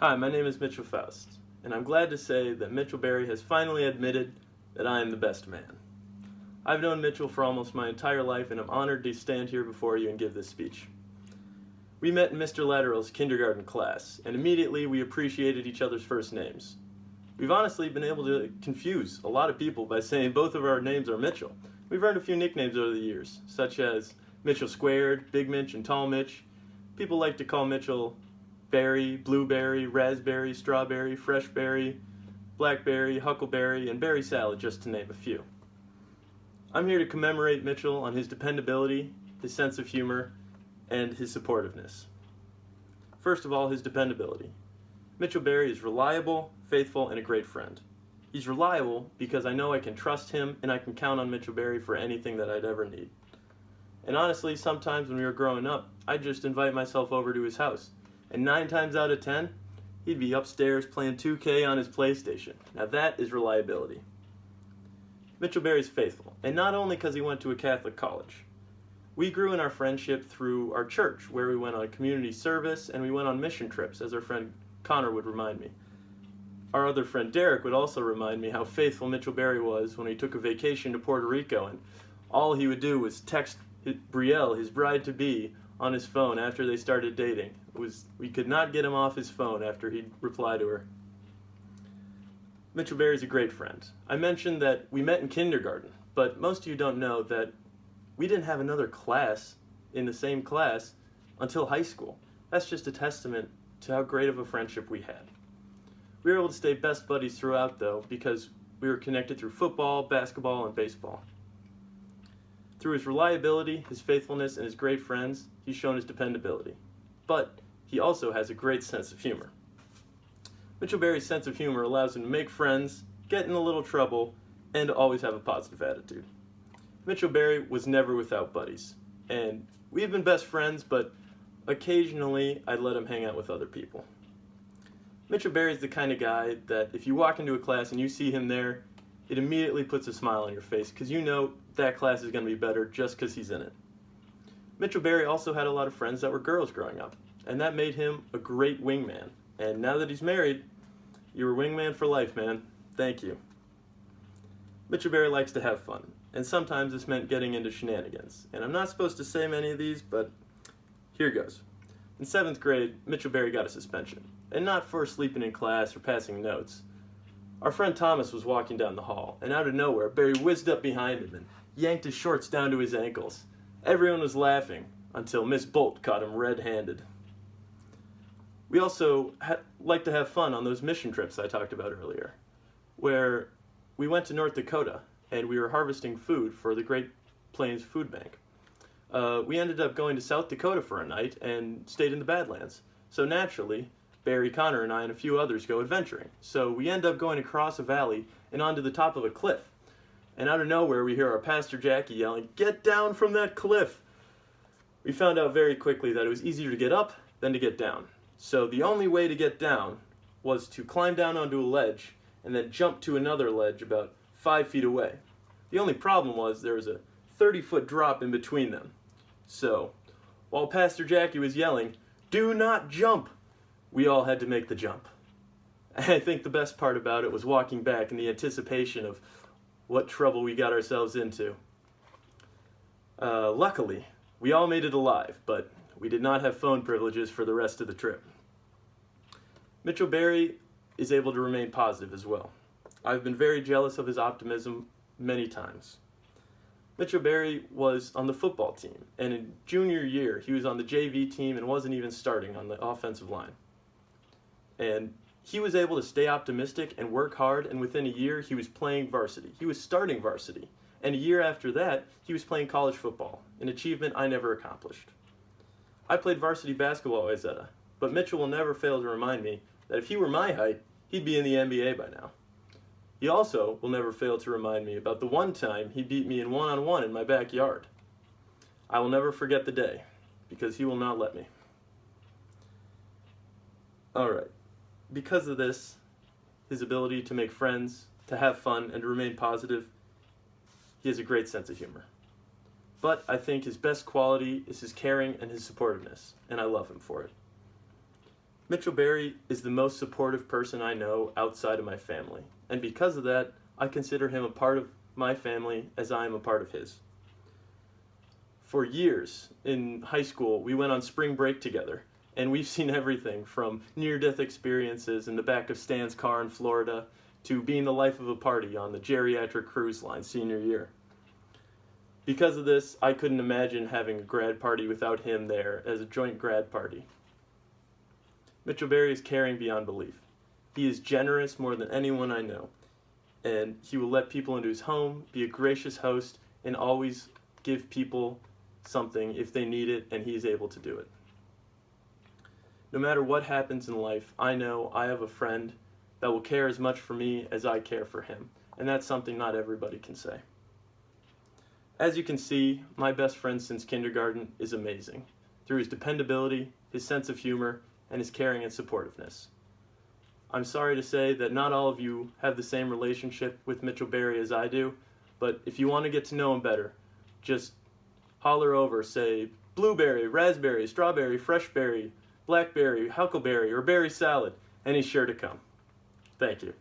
Hi, my name is Mitchell Faust, and I'm glad to say that Mitchell Berry has finally admitted that I am the best man. I've known Mitchell for almost my entire life, and I'm honored to stand here before you and give this speech. We met in Mr. Latterall's kindergarten class, and immediately we appreciated each other's first names. We've honestly been able to confuse a lot of people by saying both of our names are Mitchell. We've earned a few nicknames over the years, such as Mitchell Squared, Big Mitch, and Tall Mitch. People like to call Mitchell berry, blueberry, raspberry, strawberry, fresh berry, blackberry, huckleberry, and berry salad, just to name a few. I'm here to commemorate Mitchell on his dependability, his sense of humor, and his supportiveness. First of all, his dependability. Mitchell Berry is reliable, faithful, and a great friend. He's reliable because I know I can trust him and I can count on Mitchell Berry for anything that I'd ever need. And honestly, sometimes when we were growing up, I'd just invite myself over to his house. And 9 times out of 10, he'd be upstairs playing 2K on his PlayStation. Now that is reliability. Mitchell Berry's faithful, and not only because he went to a Catholic college. We grew in our friendship through our church, where we went on community service and we went on mission trips, as our friend Connor would remind me. Our other friend Derek would also remind me how faithful Mitchell Berry was when he took a vacation to Puerto Rico, and all he would do was text Brielle, his bride-to-be, on his phone after they started dating. We could not get him off his phone after he'd reply to her. Mitchell Berry's a great friend. I mentioned that we met in kindergarten, but most of you don't know that we didn't have another class in the same class until high school. That's just a testament to how great of a friendship we had. We were able to stay best buddies throughout, though, because we were connected through football, basketball, and baseball. Through his reliability, his faithfulness, and his great friends, he's shown his dependability. But he also has a great sense of humor. Mitchell Berry's sense of humor allows him to make friends, get in a little trouble, and always have a positive attitude. Mitchell Berry was never without buddies, and we've been best friends, but occasionally I'd let him hang out with other people. Mitchell Berry's the kind of guy that if you walk into a class and you see him there, it immediately puts a smile on your face because you know that class is going to be better just because he's in it. Mitchell Berry also had a lot of friends that were girls growing up, and that made him a great wingman. And now that he's married, you're a wingman for life, man. Thank you. Mitchell Berry likes to have fun, and sometimes this meant getting into shenanigans. And I'm not supposed to say many of these, but here goes. In 7th grade, Mitchell Berry got a suspension, and not for sleeping in class or passing notes. Our friend Thomas was walking down the hall, and out of nowhere, Berry whizzed up behind him and yanked his shorts down to his ankles. Everyone was laughing until Miss Bolt caught him red-handed. We also like to have fun on those mission trips I talked about earlier, where we went to North Dakota and we were harvesting food for the Great Plains Food Bank. We ended up going to South Dakota for a night and stayed in the Badlands. So naturally, Barry, Connor, and I and a few others go adventuring. So we end up going across a valley and onto the top of a cliff. And out of nowhere, we hear our pastor Jackie yelling, "Get down from that cliff!" We found out very quickly that it was easier to get up than to get down. So the only way to get down was to climb down onto a ledge and then jump to another ledge about 5 feet away. The only problem was there was a 30-foot drop in between them. So, while Pastor Jackie was yelling, "Do not jump!" we all had to make the jump. I think the best part about it was walking back in the anticipation of what trouble we got ourselves into. Luckily, we all made it alive, but we did not have phone privileges for the rest of the trip. Mitchell Berry is able to remain positive as well. I've been very jealous of his optimism many times. Mitchell Berry was on the football team, and in junior year, he was on the JV team and wasn't even starting on the offensive line. And he was able to stay optimistic and work hard, and within a year, he was playing varsity. He was starting varsity. And a year after that, he was playing college football, an achievement I never accomplished. I played varsity basketball at Wayzata, but Mitchell will never fail to remind me that if he were my height, he'd be in the NBA by now. He also will never fail to remind me about the one time he beat me in one-on-one in my backyard. I will never forget the day, because he will not let me. Alright, because of this, his ability to make friends, to have fun, and to remain positive, he has a great sense of humor. But I think his best quality is his caring and his supportiveness, and I love him for it. Mitchell Berry is the most supportive person I know outside of my family, and because of that, I consider him a part of my family as I am a part of his. For years in high school, we went on spring break together, and we've seen everything from near-death experiences in the back of Stan's car in Florida to being the life of a party on the geriatric cruise line senior year. Because of this, I couldn't imagine having a grad party without him there as a joint grad party. Mitchell Berry is caring beyond belief. He is generous more than anyone I know, and he will let people into his home, be a gracious host, and always give people something if they need it, and he is able to do it. No matter what happens in life, I know I have a friend that will care as much for me as I care for him, and that's something not everybody can say. As you can see, my best friend since kindergarten is amazing, through his dependability, his sense of humor, and his caring and supportiveness. I'm sorry to say that not all of you have the same relationship with Mitchell Berry as I do, but if you want to get to know him better, just holler over, say, blueberry, raspberry, strawberry, fresh berry, blackberry, huckleberry, or berry salad, and he's sure to come. Thank you.